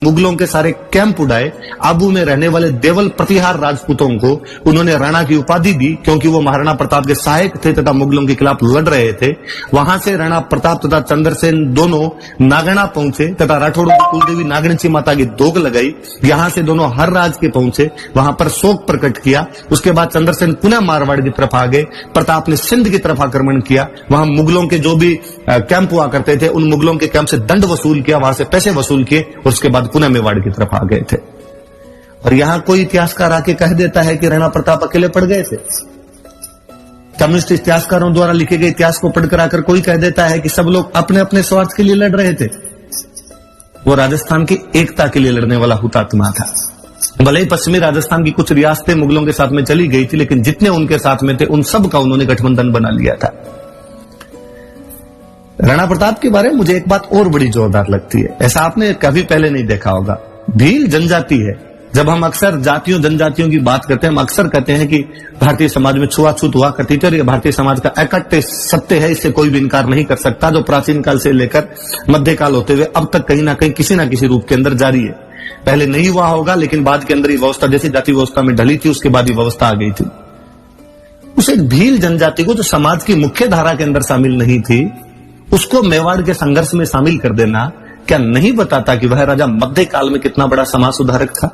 मुगलों के सारे कैंप उड़ाए। आबू में रहने वाले देवल प्रतिहार राजपूतों को उन्होंने राणा की उपाधि दी, क्योंकि वो महाराणा प्रताप के सहायक थे तथा मुगलों के खिलाफ लड़ रहे थे। वहां से राणा प्रताप तथा चंद्रसेन दोनों नागणा पहुंचे तथा राठौड़ों की कुलदेवी नागणची माता की दोग लगाई। यहां से दोनों हर राज के पहुंचे, वहां पर शोक प्रकट किया। उसके बाद चंद्रसेन पुनः मारवाड़ की तरफ आ गए। प्रताप ने सिंध की तरफ आक्रमण किया। वहां मुगलों के जो भी कैंप हुआ करते थे, उन मुगलों के कैंप से दंड वसूल किया, वहां से पैसे वसूल किए और उसके बाद पुनः मेवाड़ की तरफ आ गए थे। और यहां कोई इतिहासकार आके कह देता है कि राणा प्रताप अकेले पड़ गए थे। कम्युनिस्ट इतिहासकारों द्वारा लिखे गए इतिहास को पढ़कर आकर कोई कह देता है कि सब लोग अपने अपने स्वार्थ के लिए लड़ रहे थे। वो राजस्थान की एकता के लिए लड़ने वाला हुतात्मा था। भले ही पश्चिमी राजस्थान की कुछ रियासतें मुगलों के साथ में चली गई थी, लेकिन जितने उनके साथ में थे उन सब का उन्होंने गठबंधन बना लिया था। राणा प्रताप के बारे में मुझे एक बात और बड़ी जोरदार लगती है, ऐसा आपने कभी पहले नहीं देखा होगा। भील जनजाति है। जब हम अक्सर जातियों जनजातियों की बात करते हैं, हम अक्सर कहते हैं कि भारतीय समाज में छुआछूत हुआ करती थी और ये भारतीय समाज का अकट्ट सत्य है, इससे कोई भी इनकार नहीं कर सकता, जो प्राचीन काल से लेकर मध्यकाल होते हुए अब तक कहीं ना कहीं किसी ना किसी रूप के अंदर जारी है। पहले नहीं हुआ होगा, लेकिन बाद के अंदर ये व्यवस्था जैसे जाति व्यवस्था में ढली थी, उसके बाद ये व्यवस्था आ गई थी। उस एक भील जनजाति को जो समाज की मुख्य धारा के अंदर शामिल नहीं थी, उसको मेवाड़ के संघर्ष में शामिल कर देना क्या नहीं बताता कि वह राजा मध्यकाल में कितना बड़ा समाज सुधारक था।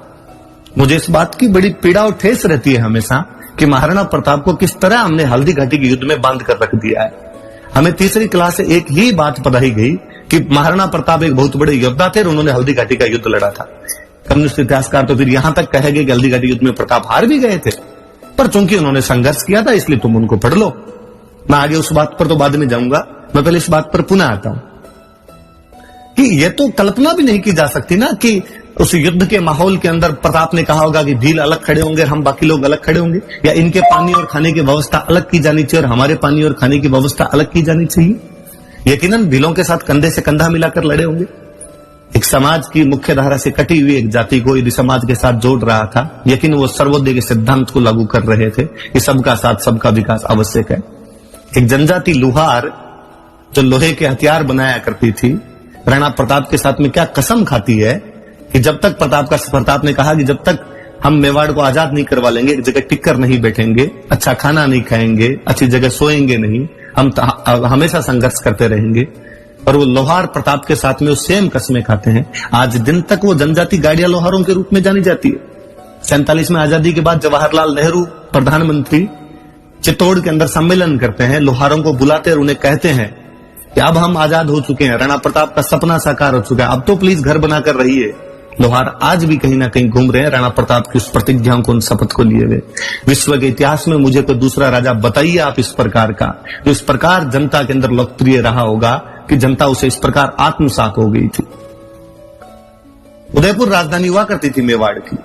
मुझे इस बात की बड़ी पीड़ा और ठेस रहती है हमेशा कि महाराणा प्रताप को किस तरह हमने हल्दी घाटी के युद्ध में बांध कर रख दिया है। हमें तीसरी क्लास से एक ही बात बताई गई कि महाराणा प्रताप एक बहुत बड़े योद्धा थे और उन्होंने हल्दी घाटी का युद्ध लड़ा था। कम्युनिस्ट इतिहासकार तो फिर यहां तक कहेंगे कि हल्दी घाटी युद्ध में प्रताप हार भी गए थे, पर चूंकि उन्होंने संघर्ष किया था इसलिए तुम उनको पढ़ लो। मैं आगे उस बात पर तो बाद में जाऊंगा, मैं पहले इस बात पर पुनः आता हूं कि यह तो कल्पना भी नहीं की जा सकती ना कि उस युद्ध के माहौल के अंदर प्रताप ने कहा होगा कि भील अलग खड़े होंगे, हम बाकी लोग अलग खड़े होंगे, या इनके पानी और खाने की व्यवस्था अलग की जानी चाहिए और हमारे पानी और खाने की व्यवस्था अलग की जानी चाहिए। यकीनन भीलों के साथ कंधे से कंधा मिलाकर लड़े होंगे। एक समाज की मुख्य धारा से कटी हुई एक जाति को यदि समाज के साथ जोड़ रहा था, यकीन वो सर्वोदय के सिद्धांत को लागू कर रहे थे कि सबका साथ सबका विकास आवश्यक है। एक जनजाति लुहार जो लोहे के हथियार बनाया करती थी, राणा प्रताप के साथ में क्या कसम खाती है कि जब तक प्रताप ने कहा कि जब तक हम मेवाड़ को आजाद नहीं करवा लेंगे, एक जगह टिक कर नहीं बैठेंगे, अच्छा खाना नहीं खाएंगे, अच्छी जगह सोएंगे नहीं, हम हमेशा संघर्ष करते रहेंगे। और वो लोहार प्रताप के साथ में वो सेम कस्में खाते हैं। आज दिन तक वो जनजाति गाड़िया लोहारों के रूप में जानी जाती है। 47 में आजादी के बाद जवाहरलाल नेहरू प्रधानमंत्री चित्तौड़ के अंदर सम्मेलन करते हैं, लोहारों को बुलाते और उन्हें कहते हैं कि अब हम आजाद हो चुके हैं, राणा प्रताप का सपना साकार हो चुका है, अब तो प्लीज घर बनाकर रहिए। लोहार आज भी कहीं ना कहीं घूम रहे हैं राणा प्रताप की उस प्रतिज्ञाओं को, उन शपथ को लिए हुए। विश्व के इतिहास में मुझे कोई दूसरा राजा बताइए आप इस प्रकार का, जो इस प्रकार जनता के अंदर लोकप्रिय रहा होगा कि जनता उसे इस प्रकार आत्मसात हो गई थी। उदयपुर राजधानी हुआ करती थी मेवाड़ की,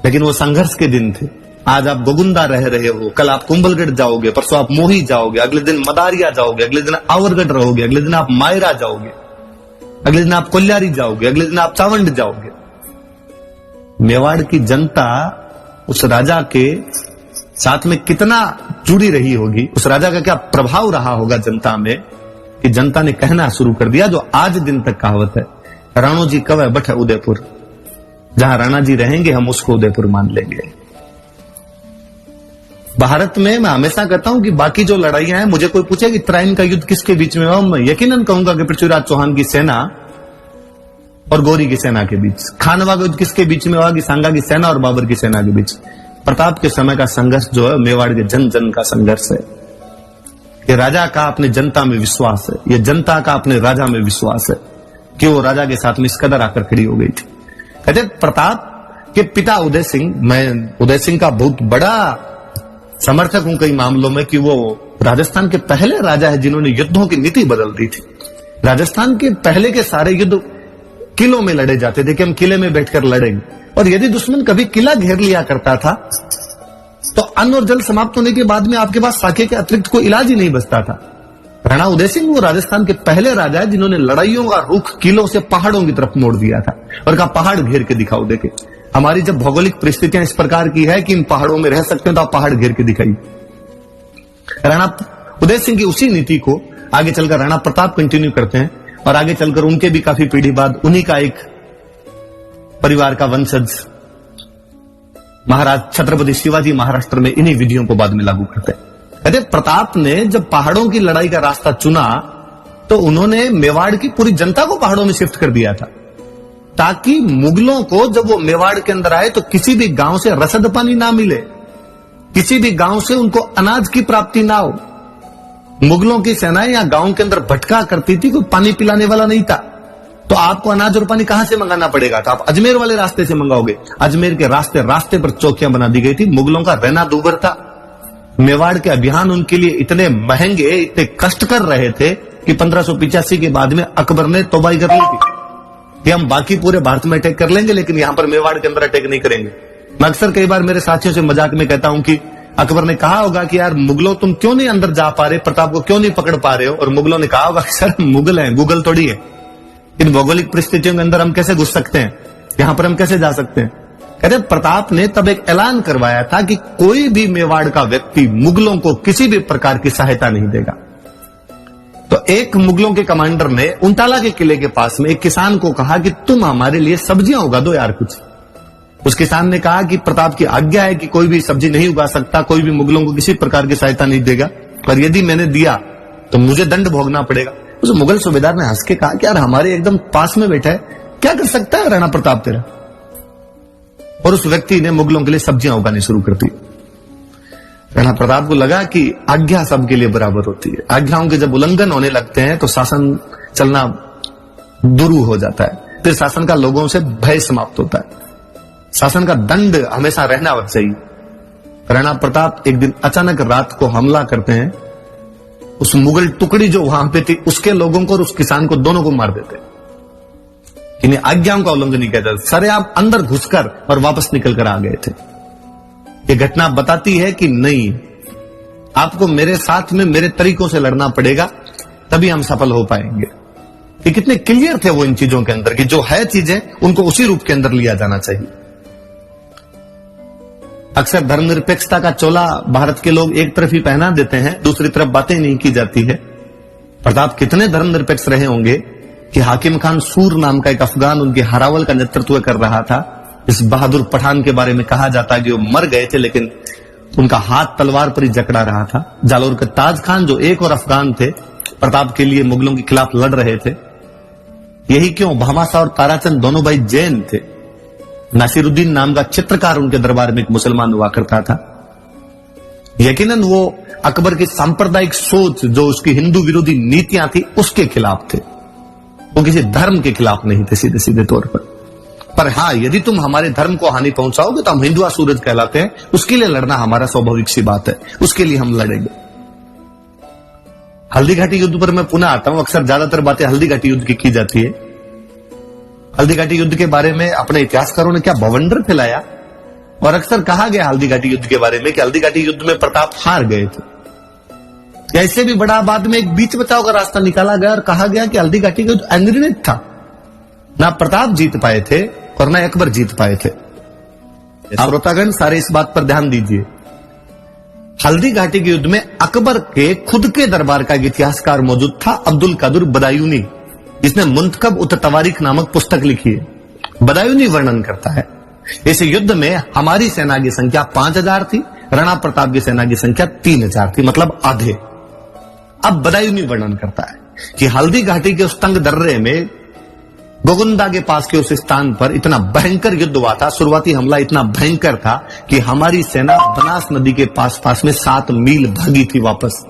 लेकिन वो संघर्ष के दिन थे। आज आप गोगुंदा रह रहे हो, कल आप कुंभलगढ़ जाओगे, परसों आप मोही जाओगे, अगले दिन मदारिया जाओगे, अगले दिन आवरगढ़ रहोगे, अगले दिन आप मायरा जाओगे, अगले दिन आप कोल्यारी जाओगे, अगले दिन आप चावंड जाओगे। मेवाड़ की जनता उस राजा के साथ में कितना जुड़ी रही होगी, उस राजा का क्या प्रभाव रहा होगा जनता में कि जनता ने कहना शुरू कर दिया, जो आज दिन तक कहावत है, राणो जी कब है बठ उदयपुर, जहां राणा जी रहेंगे हम उसको उदयपुर मान लेंगे। भारत में मैं हमेशा कहता हूं कि बाकी जो लड़ाइयां हैं, मुझे कोई पूछे कि त्राइन का युद्ध किसके बीच में हुआ, मैं यकीनन कहूंगा कि पृथ्वीराज चौहान की सेना और गौरी की सेना के बीच। खानवा का युद्ध किसके बीच में हुआ कि सांगा की सेना और बाबर की सेना के बीच। प्रताप के समय का संघर्ष जो है मेवाड़ के जन जन का संघर्ष है। ये राजा का अपने जनता में विश्वास है, ये जनता का अपने राजा में विश्वास है कि वो राजा के साथ में इस कदर आकर खड़ी हो गई थी। कहते प्रताप के पिता उदय सिंह, मैं उदय सिंह का बहुत बड़ा समर्थक हूं कई मामलों में कि वो राजस्थान के पहले राजा है जिन्होंने युद्धों की नीति बदल दी थी। राजस्थान के पहले के सारे युद्ध किलों में लड़े जाते थे कि हम किले में बैठकर लड़ेंगे, और यदि दुश्मन कभी किला घेर लिया करता था तो अन्न और जल समाप्त होने के बाद में आपके पास साके के अतिरिक्त कोई इलाज ही नहीं बचता था। राणा उदय सिंह वो राजस्थान के पहले राजा है जिन्होंने लड़ाइयों का रुख किलों से पहाड़ों की तरफ मोड़ दिया था और कहा पहाड़ घेर के दिखाओ। देखे हमारी जब भौगोलिक परिस्थितियां इस प्रकार की है कि इन पहाड़ों में रह सकते हैं तो आप पहाड़ घेर के दिखाइए। राणा उदय सिंह की उसी नीति को आगे चलकर राणा प्रताप कंटिन्यू करते हैं और आगे चलकर उनके भी काफी पीढ़ी बाद उन्हीं का एक परिवार का वंशज महाराज छत्रपति शिवाजी महाराष्ट्र में इन्हीं विधियों को बाद में लागू करते हैं। कहते प्रताप ने जब पहाड़ों की लड़ाई का रास्ता चुना तो उन्होंने मेवाड़ की पूरी जनता को पहाड़ों में शिफ्ट कर दिया था, ताकि मुगलों को जब वो मेवाड़ के अंदर आए तो किसी भी गांव से रसद पानी ना मिले, किसी भी गांव से उनको अनाज की प्राप्ति ना हो। मुगलों की सेनाएं या गांव के अंदर भटका करती थी, कोई पानी पिलाने वाला नहीं था, तो आपको अनाज और पानी कहां से मंगाना पड़ेगा? तो आप अजमेर वाले रास्ते से मंगाओगे। अजमेर के रास्ते रास्ते पर चौकियां बना दी गई थी। मुगलों का रहना दूभर था। मेवाड़ के अभियान उनके लिए इतने महंगे, इतने कष्ट कर रहे थे कि 1585 के बाद में अकबर ने तौबाई कर ली थी कि हम बाकी पूरे भारत में अटैक कर लेंगे, लेकिन यहां पर मेवाड़ के अंदर अटैक नहीं करेंगे। मैं अक्सर कई बार मेरे साथियों से मजाक में कहता हूं कि अकबर ने कहा होगा कि यार मुगलों तुम क्यों नहीं अंदर जा पा रहे, प्रताप को क्यों नहीं पकड़ पा रहे हो? और मुगलों ने कहा होगा कि सर मुगल हैं, गूगल थोड़ी है, इन भौगोलिक परिस्थितियों के अंदर हम कैसे घुस सकते हैं, यहां पर हम कैसे जा सकते हैं? कहते प्रताप ने तब एक ऐलान करवाया था कि कोई भी मेवाड़ का व्यक्ति मुगलों को किसी भी प्रकार की सहायता नहीं देगा। तो एक मुगलों के कमांडर ने उंटाला के किले के पास में एक किसान को कहा कि तुम हमारे लिए सब्जियां उगा दो यार कुछ। उस किसान ने कहा कि प्रताप की आज्ञा है कि कोई भी सब्जी नहीं उगा सकता, कोई भी मुगलों को किसी प्रकार की सहायता नहीं देगा, पर यदि मैंने दिया तो मुझे दंड भोगना पड़ेगा। उस मुगल सूबेदार ने हंस के कहा कि यार हमारे एकदम पास में बैठा है, क्या कर सकता है राणा प्रताप तेरा? और उस व्यक्ति ने मुगलों के लिए सब्जियां उगानी शुरू कर दी। राणा प्रताप को लगा कि आज्ञा सबके लिए बराबर होती है, आज्ञाओं के जब उल्लंघन होने लगते हैं तो शासन चलना दुरू हो जाता है, फिर शासन का लोगों से भय समाप्त होता है, शासन का दंड हमेशा रहना चाहिए। राणा प्रताप एक दिन अचानक रात को हमला करते हैं, उस मुगल टुकड़ी जो वहां पे थी उसके लोगों को और उस किसान को दोनों को मार देते। इन्हें आज्ञाओं का उल्लंघन नहीं कहता, सरेआम अंदर घुसकर और वापस निकल कर आ गए थे। ये घटना बताती है कि नहीं, आपको मेरे साथ में मेरे तरीकों से लड़ना पड़ेगा, तभी हम सफल हो पाएंगे। कि कितने क्लियर थे वो इन चीजों के अंदर कि जो है चीजें उनको उसी रूप के अंदर लिया जाना चाहिए। अक्सर धर्मनिरपेक्षता का चोला भारत के लोग एक तरफ ही पहना देते हैं, दूसरी तरफ बातें नहीं की जाती है। प्रताप कितने धर्मनिरपेक्ष रहे होंगे कि हाकिम खान सूर नाम का एक अफगान उनके हरावल का नेतृत्व कर रहा था। इस बहादुर पठान के बारे में कहा जाता है कि वो मर गए थे, लेकिन उनका हाथ तलवार पर ही जकड़ा रहा था। जालोर के ताज खान जो एक और अफगान थे, प्रताप के लिए मुगलों के खिलाफ लड़ रहे थे। यही क्यों, भामाशाह और ताराचंद दोनों भाई जैन थे। नासिरुद्दीन नाम का चित्रकार उनके दरबार में एक मुसलमान हुआ करता था। यकीनन वो अकबर की सांप्रदायिक सोच, जो उसकी हिंदू विरोधी नीतियां थी, उसके खिलाफ थे। वो किसी धर्म के खिलाफ नहीं थे सीधे सीधे तौर पर हाँ, यदि तुम हमारे धर्म को हानि पहुंचाओगे तो हम हिंदुआ सूरज कहलाते हैं, उसके लिए लड़ना हमारा स्वाभाविक सी बात है, उसके लिए हम लड़ेंगे। हल्दी घाटी युद्ध पर मैं पुनः आता हूं। अक्सर ज्यादातर बातें हल्दी घाटी युद्ध की जाती है। हल्दी घाटी युद्ध के बारे में अपने इतिहासकारों ने क्या बवंडर फैलाया, और अक्सर कहा गया हल्दी घाटी युद्ध के बारे में कि हल्दी घाटी युद्ध में प्रताप हार गए थे। या इससे भी बड़ा, बाद में एक बीच बचाव का रास्ता निकाला गया और कहा गया कि हल्दी घाटी का युद्ध अनिर्णित था, ना प्रताप जीत पाए थे और ना अकबर जीत पाए थे। श्रोतागण सारे इस बात पर ध्यान दीजिए। हल्दी घाटी के युद्ध में अकबर के खुद के दरबार का एक इतिहासकार मौजूद था, अब्दुल कादिर बदायूनी, जिसने मुंतखब उत तवारीख नामक पुस्तक लिखी है। बदायूनी वर्णन करता है इस युद्ध में हमारी सेना की संख्या 5000 थी, राणा प्रताप की सेना की संख्या 3000 थी, मतलब आधे। अब बदायूनी वर्णन करता है कि हल्दी घाटी के उस तंग दर्रे में गोगुंदा के पास के उस स्थान पर इतना भयंकर युद्ध हुआ था। शुरुआती हमला इतना भयंकर था कि हमारी सेना बनास नदी के पास पास में 7 मील भागी थी वापस।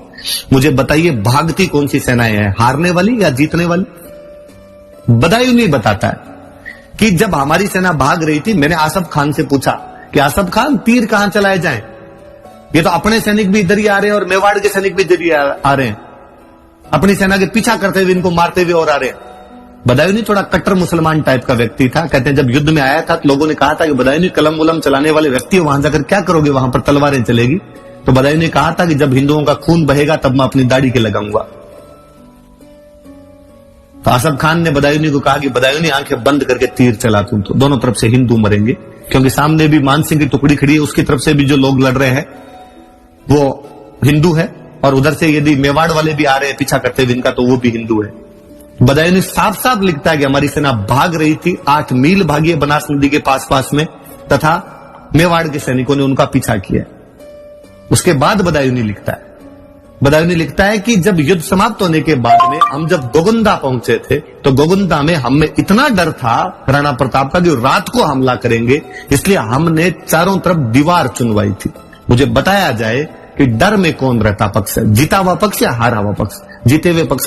मुझे बताइए, भागती कौन सी सेनाएं हैं, हारने वाली या जीतने वाली? बदायूनी बताता है कि जब हमारी सेना भाग रही थी, मैंने आसफ खान से पूछा कि आसफ खान, तीर कहां चलाए जाएं? ये तो अपने सैनिक भी इधर ही आ रहे हैं और मेवाड़ के सैनिक भी इधर ही आ रहे हैं, अपनी सेना के पीछा करते हुए, इनको मारते हुए और आ रहे हैं। बदायूनी थोड़ा कट्टर मुसलमान टाइप का व्यक्ति था। कहते हैं जब युद्ध में आया था तो लोगों ने कहा था कि बदायूनी कलम वलम चलाने वाले व्यक्ति हो, वहां जाकर क्या करोगे, वहां पर तलवारें चलेगी। तो बदायूनी ने कहा था कि जब हिंदुओं का खून बहेगा तब मैं अपनी दाढ़ी के लगाऊंगा। तो आसफ खान ने बदायूनी को कहा कि बदायूनी आंखें बंद करके तीर चला, तुम तो दोनों तरफ से हिंदू मरेंगे, क्योंकि सामने भी मानसिंह की टुकड़ी खड़ी है, उसकी तरफ से भी जो लोग लड़ रहे हैं वो हिंदू है, और उधर से यदि मेवाड़ वाले भी आ रहे हैं पीछा करते हुए इनका, तो वो भी हिंदू है। बदायूनी साफ साफ लिखता है कि हमारी सेना भाग रही थी, 8 मील भागी है बनास नदी के पास में, तथा मेवाड़ के सैनिकों ने उनका पीछा किया। उसके बाद बदायूनी लिखता है कि जब युद्ध समाप्त होने के बाद में हम जब गोगुंदा पहुंचे थे तो गोगुंदा में हमें इतना डर था राणा प्रताप का कि रात को हमला करेंगे, इसलिए हमने चारों तरफ दीवार चुनवाई थी। मुझे बताया जाए कि डर में कौन रहता पक्ष है, जीता हुआ पक्ष या हारा हुआ पक्ष? जीते हुए पक्ष